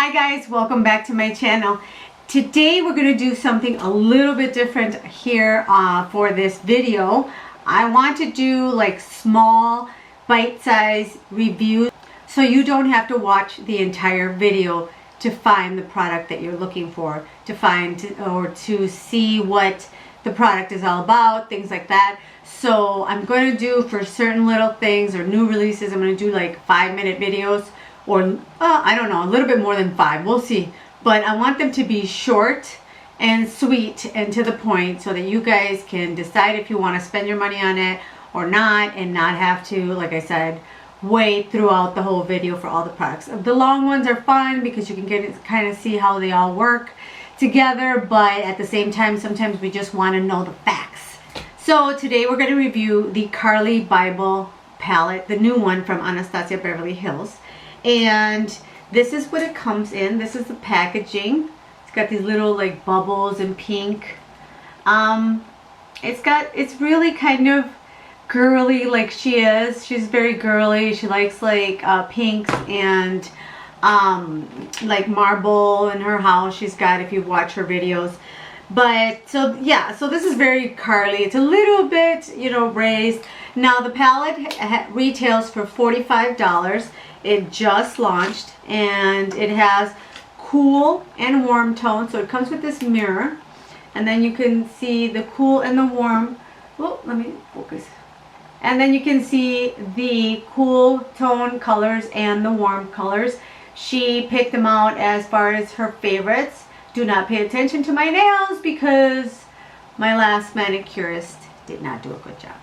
Hi guys, welcome back to my channel. Today we're going to do something a little bit different here for this video. I want to do like small bite-sized reviews so you don't have to watch the entire video to find the product that you're looking for, to find or to see what the product is all about, things like that. So I'm going to do for certain little things or new releases, I'm going to do like 5-minute videos, or I don't know, a little bit more than 5, we'll see. But I want them to be short and sweet and to the point so that you guys can decide if you want to spend your money on it or not, and not have to, like I said, wait throughout the whole video for all the products. The long ones are fun because you can kind of see how they all work together, but at the same time sometimes we just want to know the facts. So today we're going to review the Carli Bybel palette, the new one from Anastasia Beverly Hills. And this is what it comes in. This is the packaging. It's got these little like bubbles in pink. It's really kind of girly, like she is. She's very girly. She likes like pinks and like marble in her house. She's got, if you watch her videos. But so yeah, so this is very Carli. It's a little bit, you know, raised. Now the palette retails for $45. It just launched, and it has cool and warm tones. So it comes with this mirror, and then you can see the cool and the warm. Oh, let me focus. And then you can see the cool tone colors and the warm colors. She picked them out as far as her favorites. Do not pay attention to my nails because my last manicurist did not do a good job.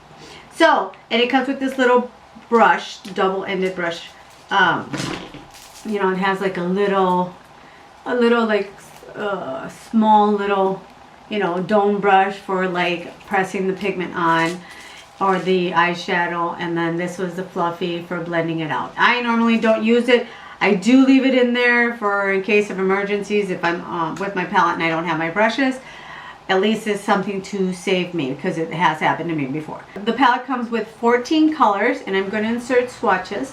So, and it comes with this little brush, double-ended brush. You know, it has like a little like small little, you know, dome brush for like pressing the pigment on or the eyeshadow, and then this was the fluffy for blending it out. I normally don't use it. I do leave it in there for in case of emergencies if I'm with my palette and I don't have my brushes. At least it's something to save me because it has happened to me before. The palette comes with 14 colors, and I'm going to insert swatches.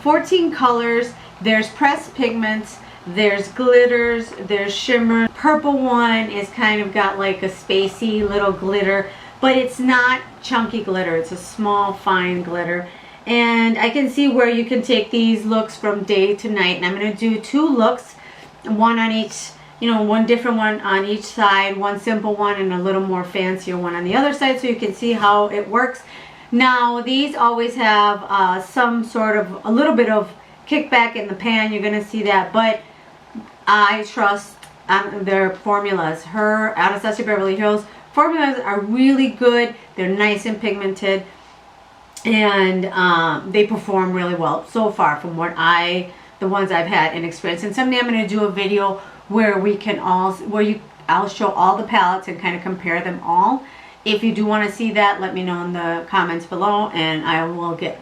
14 colors. There's pressed pigments, there's glitters, there's shimmer. Purple one is kind of got like a spacey little glitter, but it's not chunky glitter. It's a small fine glitter. And I can see where you can take these looks from day to night. And I'm going to do 2 looks, one on each, you know, one different one on each side, one simple one and a little more fancier one on the other side, so you can see how it works. Now these always have some sort of a little bit of kickback in the pan. You're going to see that, but I trust their formulas. Her Anastasia Beverly Hills formulas are really good. They're nice and pigmented, and they perform really well so far from what the ones I've had and experienced. And someday I'm going to do a video where we can I'll show all the palettes and kind of compare them all. If you do want to see that, let me know in the comments below, and I will get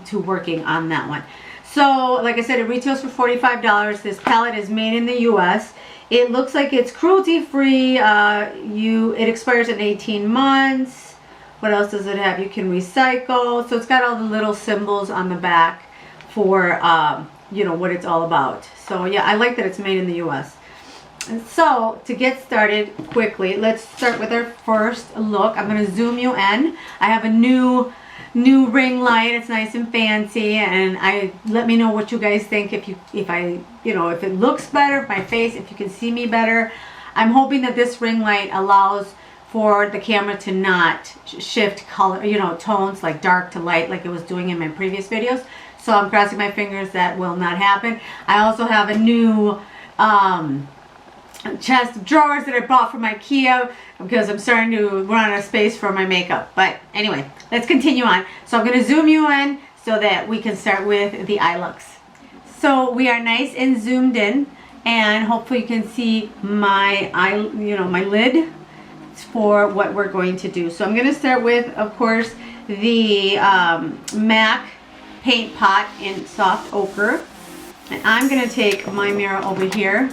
to working on that one. So, like I said, it retails for $45. This palette is made in the U.S. It looks like it's cruelty-free. It expires in 18 months. What else does it have? You can recycle. So it's got all the little symbols on the back for, you know, what it's all about. So, yeah, I like that it's made in the U.S. And so, to get started quickly, let's start with our first look. I'm going to zoom you in. I have a new ring light. It's nice and fancy, and let me know what you guys think. If it looks better, my face, if you can see me better. I'm hoping that this ring light allows for the camera to not shift color, you know, tones like dark to light like it was doing in my previous videos. So I'm crossing my fingers that will not happen. I also have a new chest of drawers that I bought from IKEA because I'm starting to run out of space for my makeup. But anyway, let's continue on. So I'm going to zoom you in so that we can start with the eye looks. So we are nice and zoomed in, and hopefully you can see my eye, you know, my lid for what we're going to do. So I'm going to start with, of course, the MAC paint pot in soft ochre, and I'm going to take my mirror over here,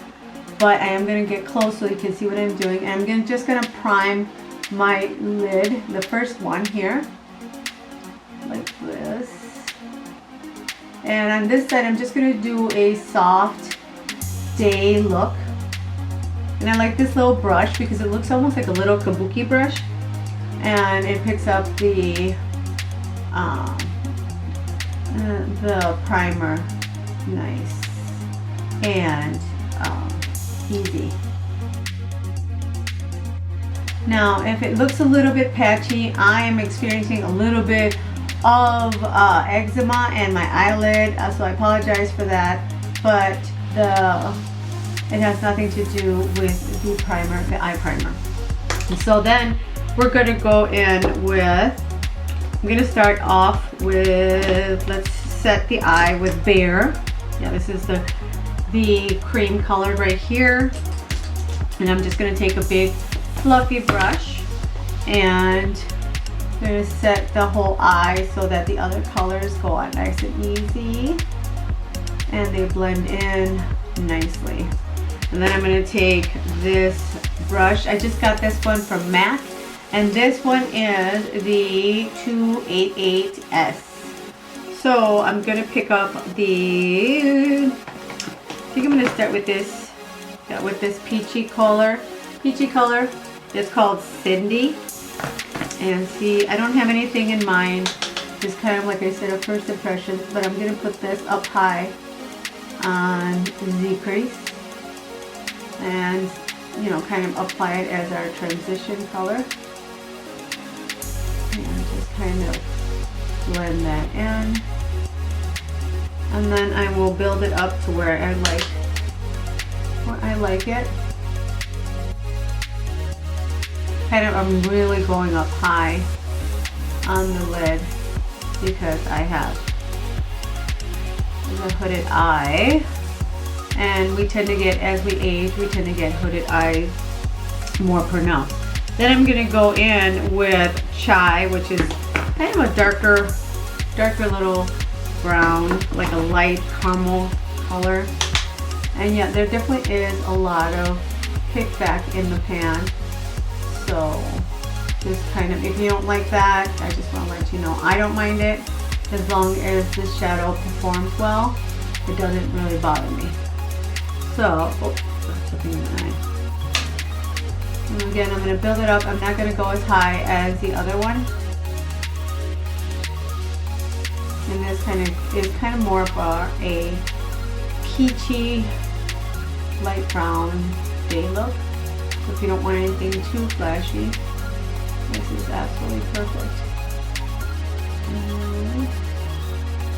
but I am going to get close so you can see what I'm doing. And I'm just going to prime my lid, the first one here, like this. And on this side, I'm just going to do a soft day look. And I like this little brush because it looks almost like a little kabuki brush, and it picks up the primer nice and easy. Now if it looks a little bit patchy, I am experiencing a little bit of eczema and my eyelid, so I apologize for that, but it has nothing to do with the primer, the eye primer. And so then we're going to go in with, I'm going to start off with, let's set the eye with Bare. Yeah, this is the cream color right here. And I'm just going to take a big fluffy brush and I'm going to set the whole eye so that the other colors go on nice and easy and they blend in nicely. And then I'm going to take this brush. I just got this one from MAC, and this one is the 288S. So I'm going to pick up the, I think I'm going to start with this, with this peachy color. Peachy color is called Cindy. And see, I don't have anything in mind. Just kind of like I said, a first impression, but I'm going to put this up high on the crease and, you know, kind of apply it as our transition color. And just kind of blend that in. And then I will build it up to where I like it. Kind of, I'm really going up high on the lid because I have the hooded eye, and we tend to get, as we age, we tend to get hooded eyes more pronounced. Then I'm going to go in with Chai, which is kind of a darker little brown, like a light caramel color. And yet there definitely is a lot of kickback in the pan. So just kind of, if you don't like that, I just want to let you know I don't mind it. As long as the shadow performs well, it doesn't really bother me. So, that's something in the eye. And again, I'm going to build it up. I'm not going to go as high as the other one. And this is kind of more of a peachy, light brown day look. So if you don't want anything too flashy, this is absolutely perfect.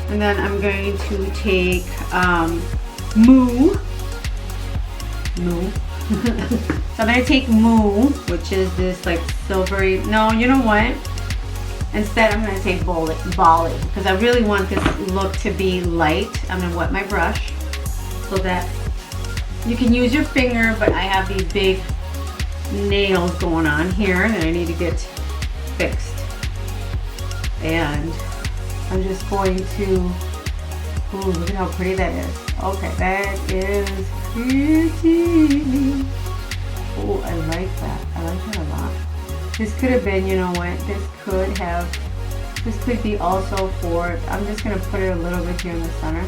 And then I'm going to take Moo. So I'm going to take Moo, which is this like silvery, no, you know what? Instead I'm going to take Bali, because I really want this look to be light. I'm going to wet my brush so that you can use your finger, but I have these big nails going on here that I need to get fixed. And I'm just going to, ooh, look at how pretty that is. Okay, that is pretty. Oh, I like that. I like that a lot. This could have been, you know what, this could be also for, I'm just going to put it a little bit here in the center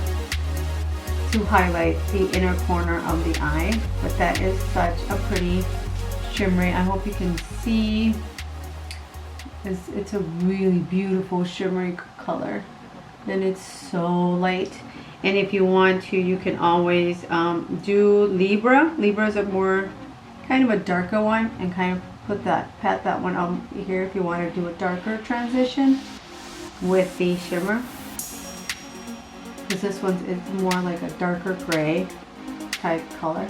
to highlight the inner corner of the eye. But that is such a pretty shimmery, I hope you can see. It's a really beautiful shimmery color, and it's so light. And if you want to, you can always do Libra. Libra is a more kind of a darker one, and kind of pat that one up here if you want to do a darker transition with the shimmer. Because this one's, it's more like a darker gray type color,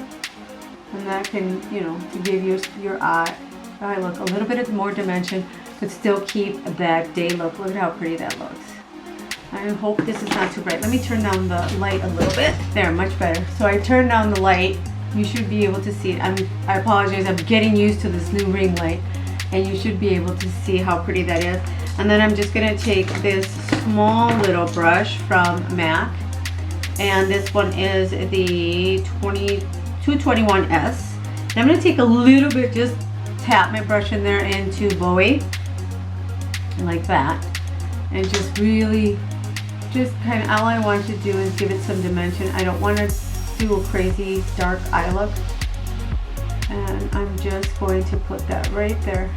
and that can, you know, to give your eye look a little bit more dimension, but still keep that day look. Look at how pretty that looks. I hope this is not too bright. Let me turn down the light a little bit. There, much better. So I turned down the light. You should be able to see it. I apologize, I'm getting used to this new ring light, and you should be able to see how pretty that is. And then I'm just gonna take this small little brush from MAC, and this one is the 221S. And I'm gonna take a little bit, just tap my brush in there into Bowie, like that, and just really, just kind of, all I want to do is give it some dimension. I don't want to do a crazy dark eye look. And I'm just going to put that right there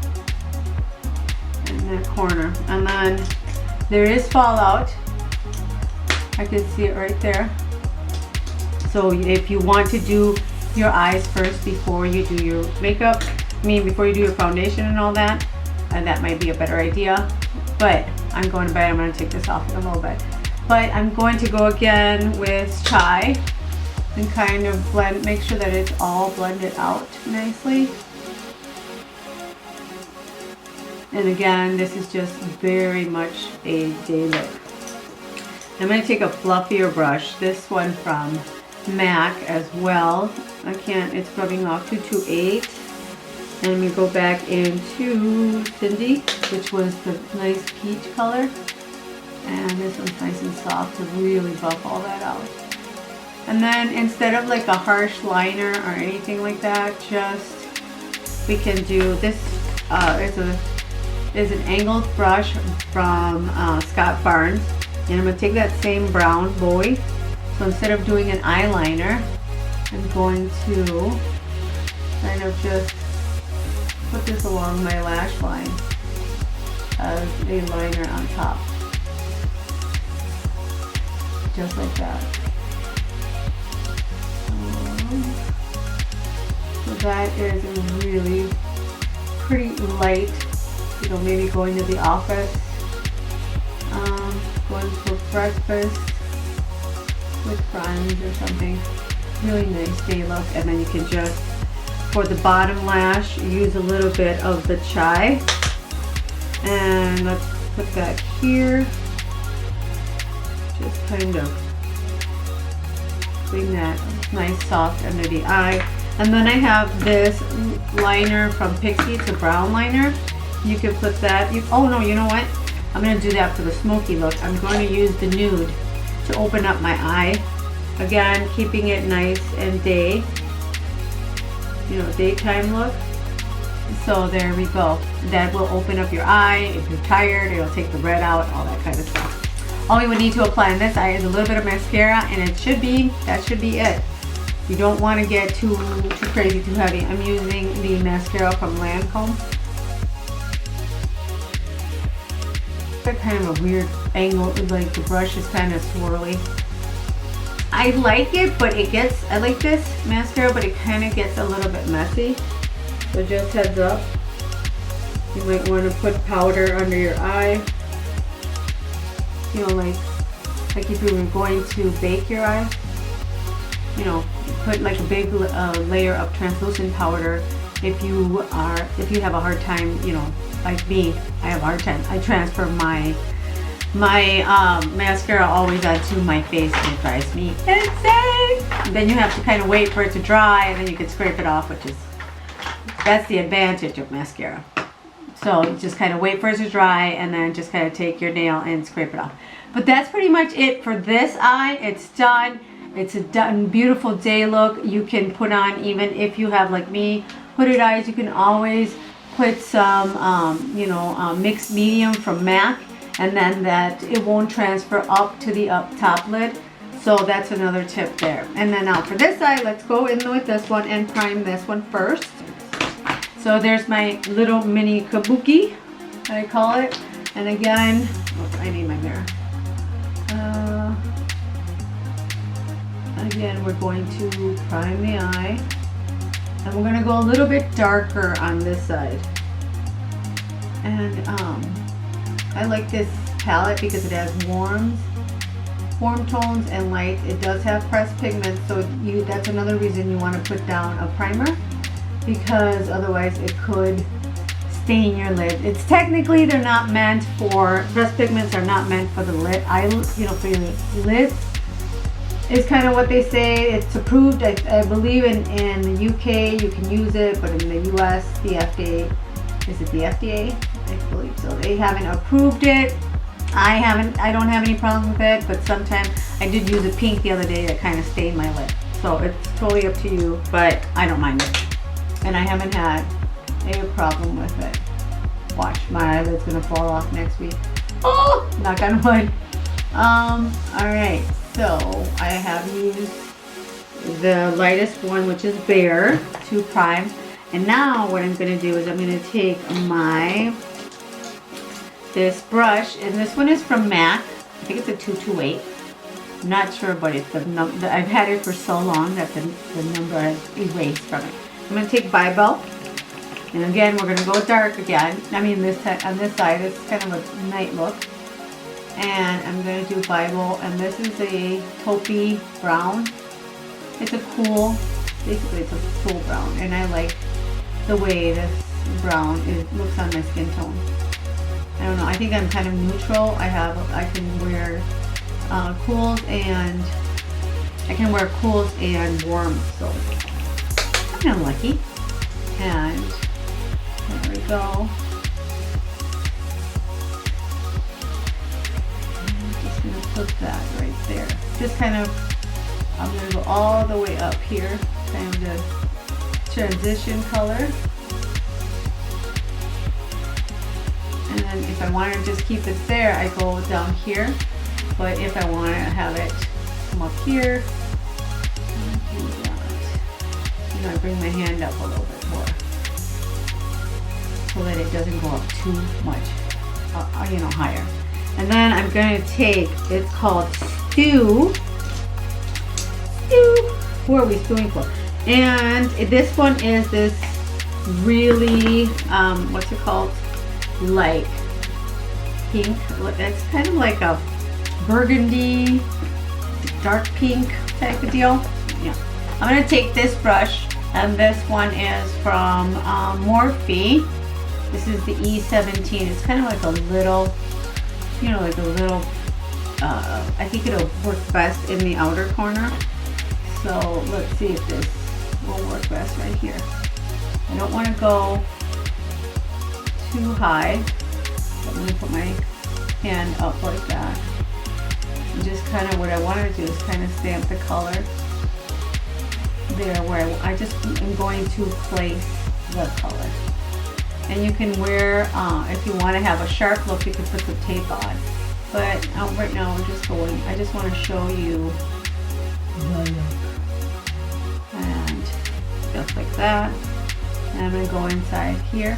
in that corner. And then there is fallout. I can see it right there. So if you want to do your eyes first before you do your makeup, before you do your foundation and all that, that might be a better idea. But I'm going to bed. I'm going to take this off in a little bit. But I'm going to go again with chai and kind of make sure that it's all blended out nicely. And again, this is just very much a day look. I'm going to take a fluffier brush, this one from MAC as well. It's rubbing off 228. And we go back into Cindy, which was the nice peach color. And this one's nice and soft to really buff all that out. And then instead of like a harsh liner or anything like that, we can do this. Is an angled brush from Scott Barnes, and I'm going to take that same brown boy. So instead of doing an eyeliner, I'm going to kind of just put this along my lash line as a liner on top, just like that. So that is a really pretty light, maybe going to the office, going for breakfast with friends or something. Really nice day look. And then you can just, for the bottom lash, use a little bit of the chai. And let's put that here. Just kind of bring that nice soft under the eye. And then I have this liner from Pixie. It's a brown liner. You can put that. Oh no, you know what? I'm going to do that for the smoky look. I'm going to use the nude to open up my eye. Again, keeping it nice and daytime look. So there we go. That will open up your eye. If you're tired, it'll take the red out, all that kind of stuff. All you would need to apply on this eye is a little bit of mascara, and that should be it. You don't want to get too crazy, too heavy. I'm using the mascara from Lancome. It's kind of a weird angle, like the brush is kind of swirly. I like it, but I like this mascara, but it kind of gets a little bit messy. So just heads up. You might want to put powder under your eye. Like if you were going to bake your eye, put like a big layer of translucent powder. If you have a hard time, like me, I have a hard time. I transfer my mascara always onto my face, and it drives me insane. Then you have to kind of wait for it to dry, and then you can scrape it off, that's the advantage of mascara. So you just kind of wait for it to dry, and then just kind of take your nail and scrape it off. But that's pretty much it for this eye. It's done. It's a done, beautiful day look. You can put on, even if you have, like me, hooded eyes, you can always put some, mixed medium from MAC, and then that it won't transfer up to the top lid. So that's another tip there. And then now for this eye, let's go in with this one and prime this one first. So there's my little mini kabuki, I call it. And again, I need my mirror. Again, we're going to prime the eye. And we're going to go a little bit darker on this side. And I like this palette because it has warm tones and light. It does have pressed pigments, so that's another reason you want to put down a primer, because otherwise it could stain your lid. It's technically, they're not meant for, pressed pigments are not meant for the lid, for your lids. Is kind of what they say. It's approved, I believe in the UK you can use it, but in the US, the FDA, is it the FDA? I believe so. They haven't approved it. I don't have any problems with it, but sometimes I did use a pink the other day that kind of stained my lid. So it's totally up to you, but I don't mind it. And I haven't had a problem with it. Watch, my eyelid's gonna fall off next week. Oh, knock on wood. Alright, so I have used the lightest one, which is Bare 2 Prime. And now what I'm going to do is I'm going to take this brush, and this one is from MAC. I think it's a 228. I'm not sure, but it's I've had it for so long that the number I've erased from it. I'm going to take Bybel, and again we're going to go dark again. I mean on this side it's kind of a night look. And I'm going to do Bybel, and this is a taupey brown. It's a cool, basically it's a cool brown, and I like the way this brown looks on my skin tone. I don't know, I think I'm kind of neutral. I can wear cools and warm, so I'm kind of lucky. And there we go. Put that right there. Just kind of, I'm going to go all the way up here, kind of the transition color. And then if I want to just keep it there, I go down here. But if I want to have it come up here, I bring my hand up a little bit more so that it doesn't go up too much, higher. And then I'm going to take, it's called Stew. Who are we stewing for? And this one is this really, what's it called? Like pink. It's kind of like a burgundy, dark pink type of deal. Yeah. I'm going to take this brush, and this one is from Morphe. This is the E17. It's kind of like a little, I think it'll work best in the outer corner. So let's see if this will work best right here. I don't want to go too high. So I'm going to put my hand up like that. And just kind of what I want to do is kind of stamp the color there where I just am going to place the color. And you can wear, if you want to have a sharp look, you can put some tape on. But right now we're just going, I just want to show you the look. And just like that. And I'm going to go inside here.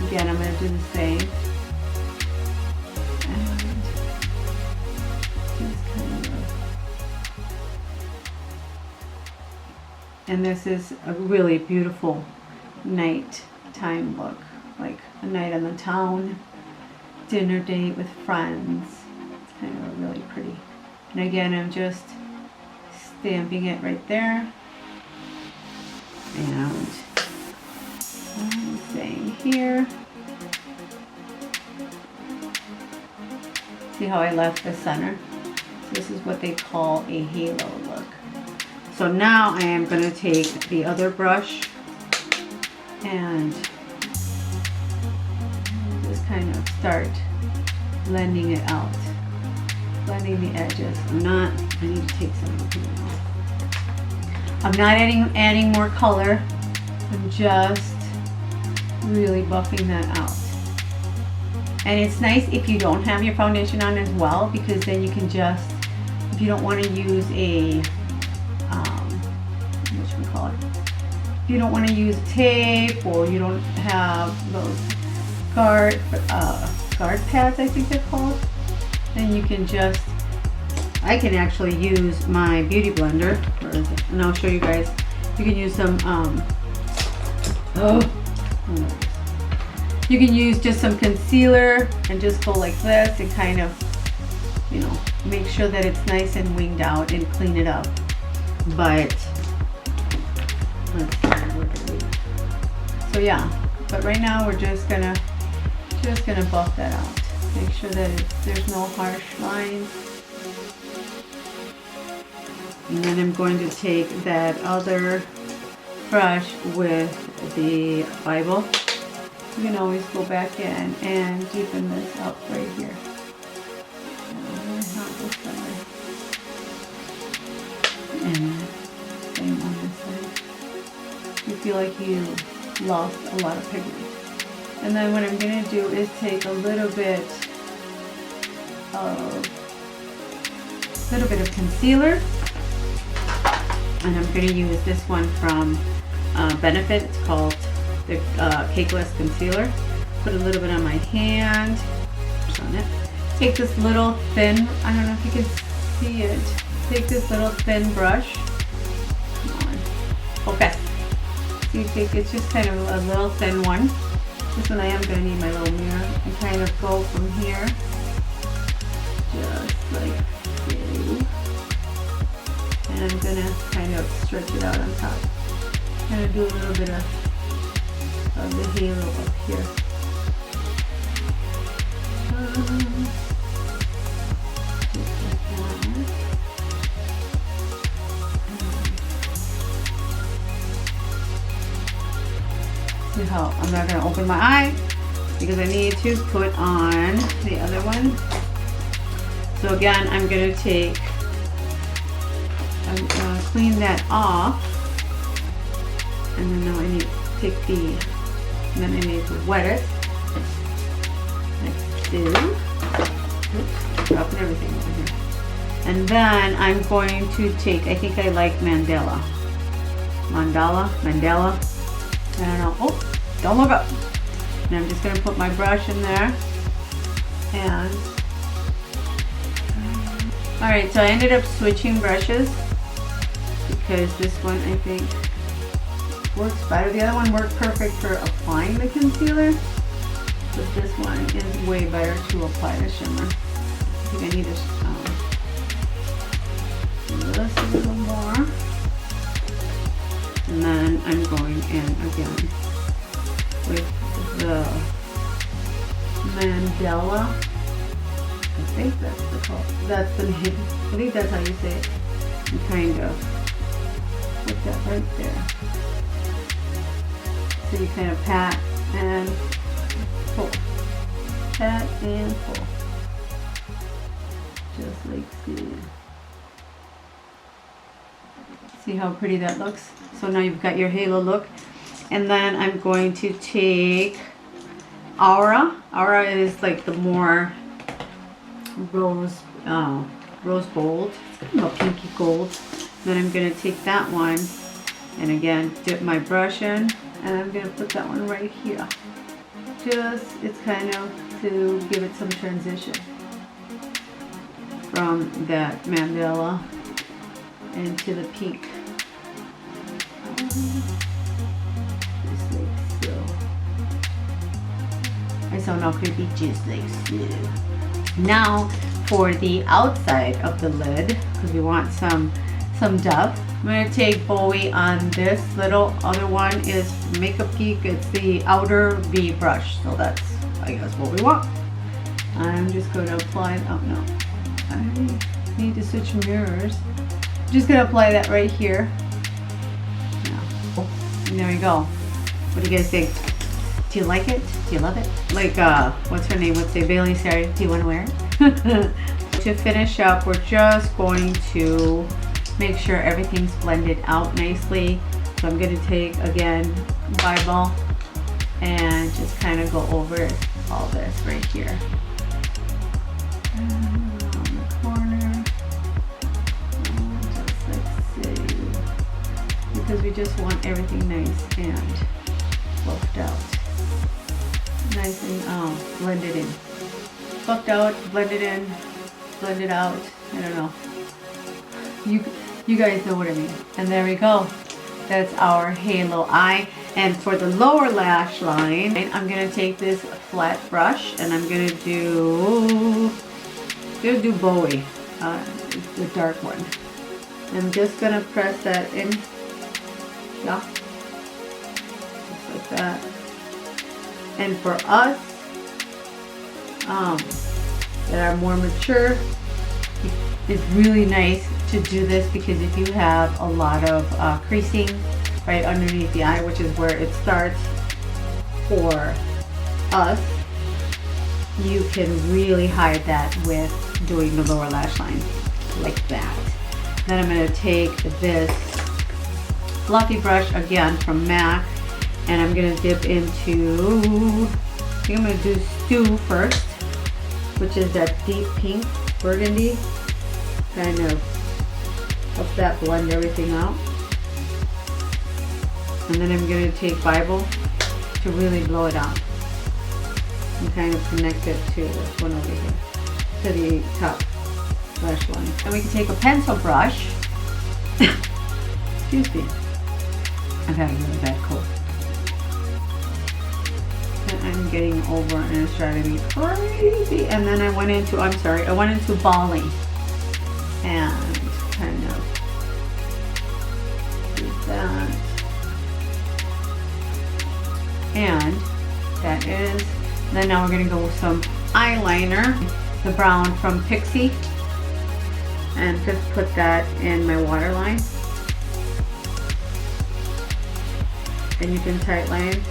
Again, I'm going to do the same. And just kind of. And this is a really beautiful nighttime look, like a night on the town, dinner date with friends. It's kind of really pretty. And again, I'm just stamping it right there. And same here. See how I left the center? So this is what they call a halo look. So now I am going to take the other brush and just kind of start blending it out, blending the edges. I need to take some of it off. I'm not adding more color. I'm just really buffing that out. And it's nice if you don't have your foundation on as well, because then you can just, if you don't want to use a, if you don't want to use tape, or you don't have those guard pads, I think they're called, then you can just, I can actually use my beauty blender, and I'll show you guys. You can use some, you can use just some concealer and just go like this and kind of, make sure that it's nice and winged out and clean it up. But let's see, so yeah, but right now we're just gonna buff that out. Make sure that there's no harsh lines. And then I'm going to take that other brush with the Bybel. You can always go back in and deepen this up right here. And same on this side. You feel like you lost a lot of pigment. And then what I'm going to do is take a little bit of concealer, And I'm going to use this one from Benefit. It's called the Cakeless Concealer. Put a little bit on my hand. Just on it. Take this little thin, I don't know if you can see it. Take this little thin brush. Come on. Focus. So you take, it's just kind of a little thin one. This one I am going to need my little mirror. And kind of go from here. Just like so. And I'm going to kind of stretch it out on top. I'm going to do a little bit of the halo up here. See how I'm not going to open my eye because I need to put on the other one. So again, I'm going to take, I'm going to clean that off, and then now I need to take the, and then I need to wet it. Like so. Oops, dropping everything over here. And then I'm going to take, I think I like Mandela. Mandela. I don't know. Oh, don't look up. And I'm just going to put my brush in there. And alright, so I ended up switching brushes because this one I think works better. The other one worked perfect for applying the concealer, but this one is way better to apply the shimmer. I think I need to this a little more. And then I'm going in again with the Mandela. I think that's the call. That's the name. I think that's how you say it. And kind of put that right there. So you kind of pat and pull. Pat and pull. Just like so. See how pretty that looks? So now you've got your halo look. And then I'm going to take Aura. Aura is like the more rose gold. It's kind of a pinky gold. Then I'm going to take that one and again dip my brush in, and I'm going to put that one right here. Just, it's kind of to give it some transition from that Mandela into the pink. Just like so. I sound all creepy, just like so. Now for the outside of the lid, because we want some depth, I'm going to take Bowie on this little other one is Makeup Geek. It's the outer V brush, so that's, I guess, what we want. I'm just going to apply, oh no, I need to switch mirrors. I'm just going to apply that right here. And there we go. What do you guys think? Do you like it? Do you love it? Like, what's her name? Would say Bailey, sorry, do you want to wear it? To finish up, we're just going to make sure everything's blended out nicely. So I'm going to take, again, Bybel and just kind of go over all this right here. And on the corner. Just like so. Because we just want everything nice and fluffed out. Nice and blended in. Fluffed out, blended in, blended out. I don't know. You guys know what I mean. And there we go. That's our halo eye. And for the lower lash line, I'm gonna take this flat brush and I'm gonna do Bowie, the dark one. I'm just gonna press that in. Yeah. Just like that. And for us that are more mature, it's really nice to do this because if you have a lot of creasing right underneath the eye, which is where it starts for us, you can really hide that with doing the lower lash line like that. Then I'm going to take this fluffy brush again from MAC, and I'm going to dip into, I think I'm going to do Stew first, which is that deep pink burgundy. Kind of Help that blend everything out. And then I'm going to take Bybel to really blow it out. And kind of connect it to this one over here, to the top lash line. And we can take a pencil brush. Excuse me. I've had a really bad cold. And I'm getting over and it's driving me crazy. And then I went into, I went into balling. And kind of do that. And that is, then now we're going to go with some eyeliner, the brown from Pixie, and just put that in my waterline. And you can tight line.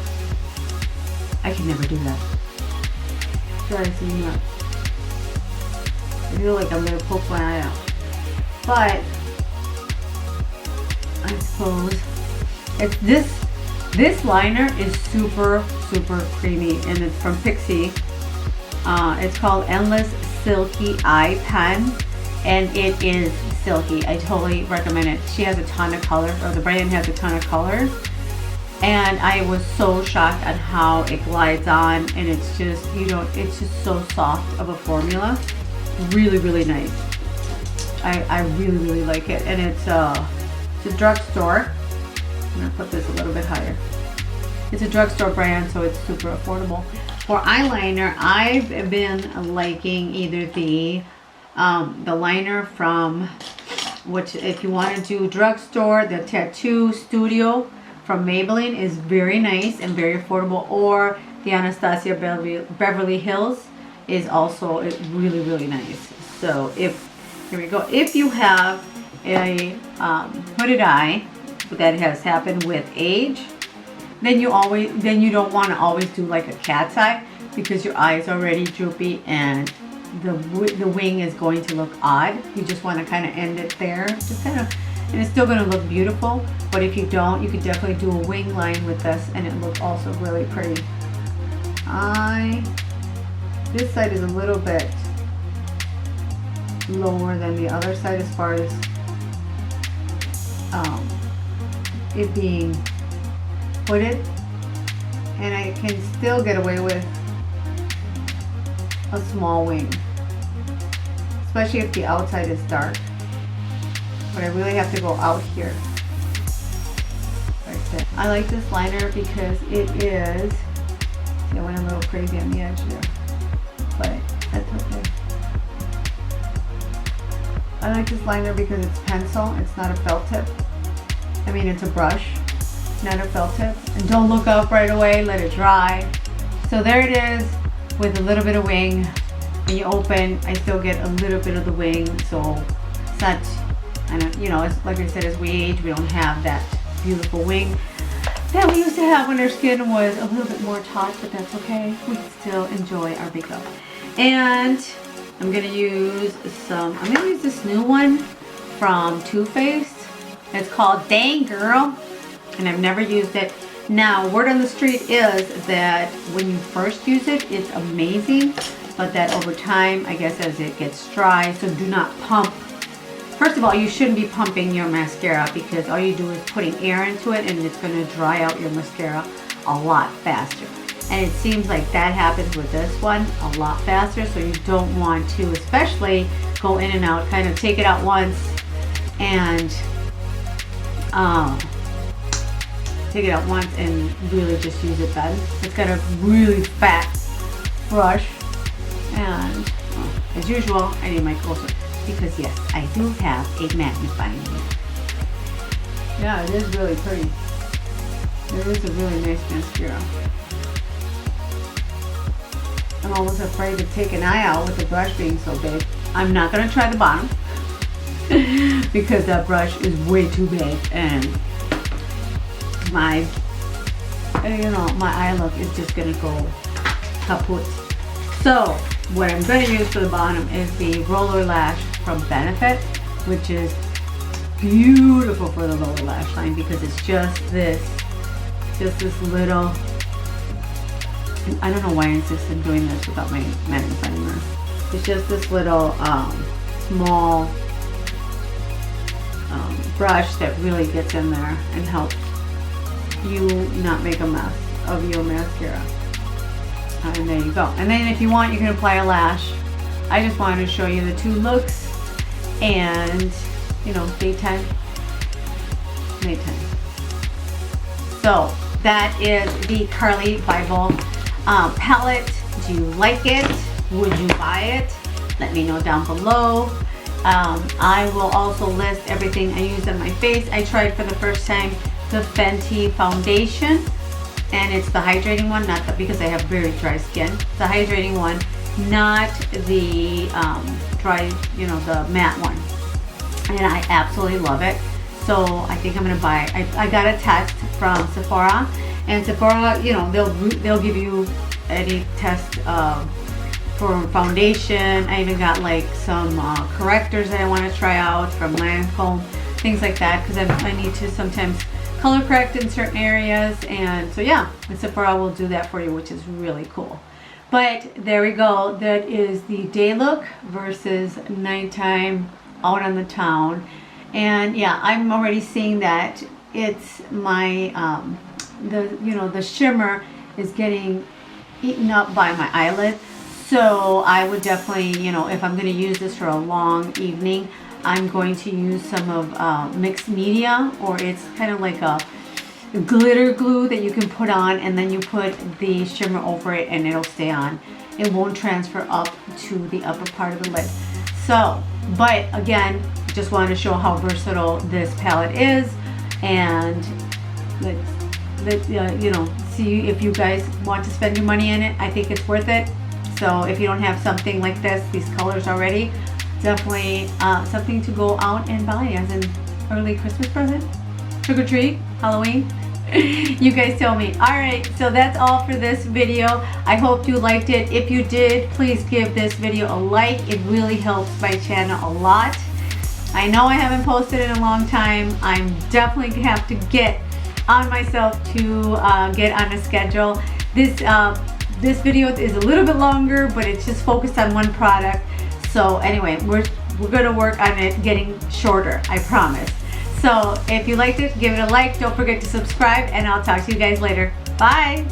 I can never do that. Drives me nuts. I feel like I'm going to poke my eye out. But I suppose it's this liner is super creamy, and it's from Pixie. It's called Endless Silky Eye Pen, and it is silky. I totally recommend it. She has a ton of colors, or the brand has a ton of colors, and I was so shocked at how it glides on, and it's just, it's just so soft of a formula. Really nice. I really like it, and it's a drugstore. I'm gonna put this a little bit higher. It's a drugstore brand, so it's super affordable. For eyeliner, I've been liking either the liner from, which if you want to do drugstore, the Tattoo Studio from Maybelline is very nice and very affordable, or the Anastasia Beverly Hills is also really nice. So here we go. If you have a hooded eye that has happened with age, then you don't want to always do like a cat's eye, because your eye is already droopy and the wing is going to look odd. You just want to kind of end it there, just kind of, and it's still going to look beautiful. But if you don't, you could definitely do a wing line with this, and it looks also really pretty. This side is a little bit lower than the other side as far as it being hooded, and I can still get away with a small wing, especially if the outside is dark. But I really have to go out here. I like this liner because it is, see, I went a little crazy on the edge there, but that's okay. I like this liner because it's pencil, it's not a felt tip. I mean, it's a brush, not a felt tip. And don't look up right away, let it dry. So there it is with a little bit of wing. When you open, I still get a little bit of the wing, so it's not, it's, like I said, as we age, we don't have that beautiful wing that we used to have when our skin was a little bit more taut, but that's okay. We can still enjoy our makeup. And I'm gonna use this new one from Too Faced. It's called Dang Girl, and I've never used it. Now, word on the street is that when you first use it, it's amazing, but that over time, I guess as it gets dry, so do not pump. First of all, you shouldn't be pumping your mascara, because all you do is putting air into it, and it's gonna dry out your mascara a lot faster. And it seems like that happens with this one a lot faster, so you don't want to, especially go in and out, kind of take it out once and really just use it then. It's got a really fat brush, and as usual, I need my closer, because yes, I do have a magnifying mirror. Yeah, it is really pretty. It is a really nice mascara. I'm almost afraid to take an eye out with the brush being so big. I'm not going to try the bottom because that brush is way too big, and my eye look is just going to go kaput. So what I'm going to use for the bottom is the roller lash from Benefit, which is beautiful for the lower lash line, because it's just this little, I don't know why I insist on doing this without my magnifying mirror. It's just this little small brush that really gets in there and helps you not make a mess of your mascara. And there you go. And then if you want, you can apply a lash. I just wanted to show you the two looks, and you know, daytime, nighttime. So that is the Carli Bybel palette. Do you like it? Would you buy it? Let me know down below. I will also list everything I use on my face. I tried for the first time the Fenty foundation, and it's the hydrating one, not the, because I have very dry skin. The hydrating one, not the dry, you know, the matte one. And I absolutely love it. So I think I'm gonna buy it. I got a test from Sephora, and Sephora, you know, they'll give you any test for foundation. I even got like some correctors that I want to try out from Lancome, things like that, because I need to sometimes color correct in certain areas. And so yeah, and Sephora will do that for you, which is really cool. But there we go. That is the day look versus nighttime out on the town. And yeah, I'm already seeing that it's my the shimmer is getting eaten up by my eyelid. So I would definitely, you know, if I'm going to use this for a long evening, I'm going to use some of mixed media, or it's kind of like a glitter glue that you can put on, and then you put the shimmer over it and it'll stay on. It won't transfer up to the upper part of the lid. So, but again, just wanted to show how versatile this palette is, and you know, see if you guys want to spend your money in it. I think it's worth it. So if you don't have something like this, these colors already, definitely something to go out and buy as an early Christmas present, trick or treat, Halloween. You guys tell me. Alright, so that's all for this video. I hope you liked it. If you did, please give this video a like. It really helps my channel a lot. I know I haven't posted in a long time. I'm definitely gonna have to get on myself to get on a schedule. This video is a little bit longer, but it's just focused on one product. So anyway, we're gonna work on it getting shorter, I promise. So if you liked it, give it a like. Don't forget to subscribe, and I'll talk to you guys later. Bye.